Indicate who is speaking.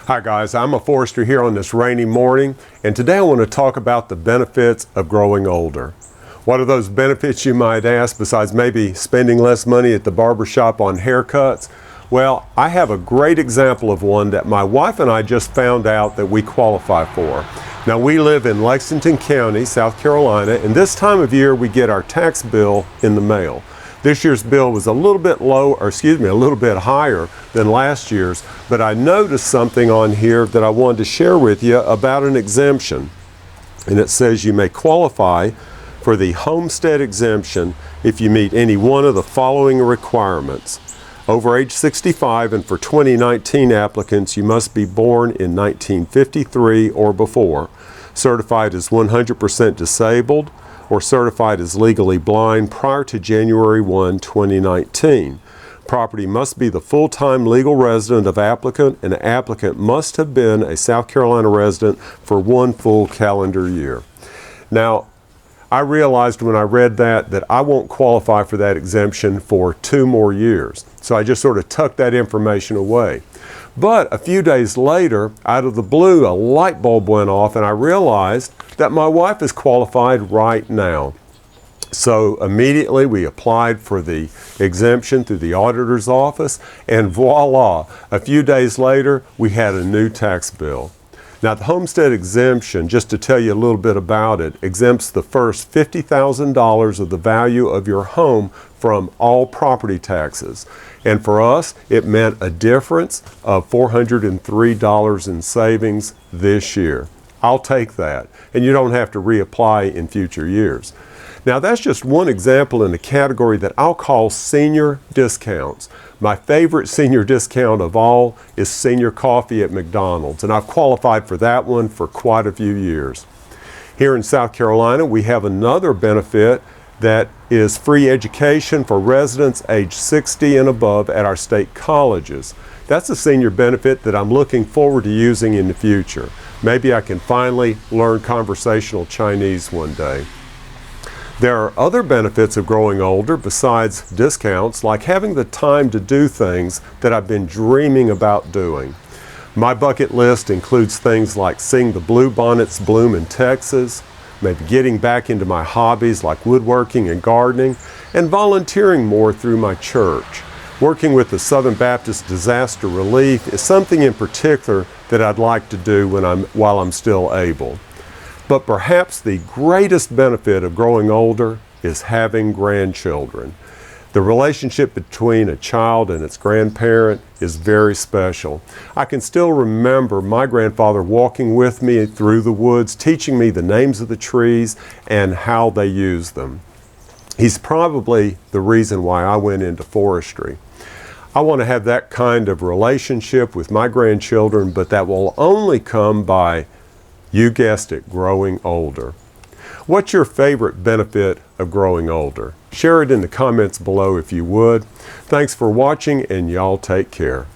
Speaker 1: Hi guys, I'm a forester here on this rainy morning, and today I want to talk about the benefits of growing older. What are those benefits, you might ask, besides maybe spending less money at the barber shop on haircuts? Well, I have a great example of one that my wife and I just found out that we qualify for. Now, we live in Lexington County, South Carolina, and this time of year we get our tax bill in the mail. This year's bill was a little bit higher than last year's, but I noticed something on here that I wanted to share with you about an exemption. And it says you may qualify for the Homestead Exemption if you meet any one of the following requirements. Over age 65, and for 2019 applicants, you must be born in 1953 or before, certified as 100% disabled, or certified as legally blind prior to January 1, 2019. Property must be the full-time legal resident of applicant, and the applicant must have been a South Carolina resident for one full calendar year. Now, I realized when I read that I won't qualify for that exemption for 2 more years. So I just sort of tucked that information away. But a few days later, out of the blue, a light bulb went off and I realized that my wife is qualified right now. So immediately we applied for the exemption through the auditor's office, and voila, a few days later we had a new tax bill. Now, the Homestead Exemption, just to tell you a little bit about it, exempts the first $50,000 of the value of your home from all property taxes. And for us, it meant a difference of $403 in savings this year. I'll take that. And you don't have to reapply in future years. Now, that's just one example in a category that I'll call senior discounts. My favorite senior discount of all is senior coffee at McDonald's, and I've qualified for that one for quite a few years. Here in South Carolina, we have another benefit that is free education for residents age 60 and above at our state colleges. That's a senior benefit that I'm looking forward to using in the future. Maybe I can finally learn conversational Chinese one day. There are other benefits of growing older besides discounts, like having the time to do things that I've been dreaming about doing. My bucket list includes things like seeing the bluebonnets bloom in Texas, maybe getting back into my hobbies like woodworking and gardening, and volunteering more through my church. Working with the Southern Baptist Disaster Relief is something in particular that I'd like to do while I'm still able. But perhaps the greatest benefit of growing older is having grandchildren. The relationship between a child and its grandparent is very special. I can still remember my grandfather walking with me through the woods, teaching me the names of the trees and how they use them. He's probably the reason why I went into forestry. I want to have that kind of relationship with my grandchildren, but that will only come by, you guessed it, growing older. What's your favorite benefit of growing older? Share it in the comments below if you would. Thanks for watching, and y'all take care.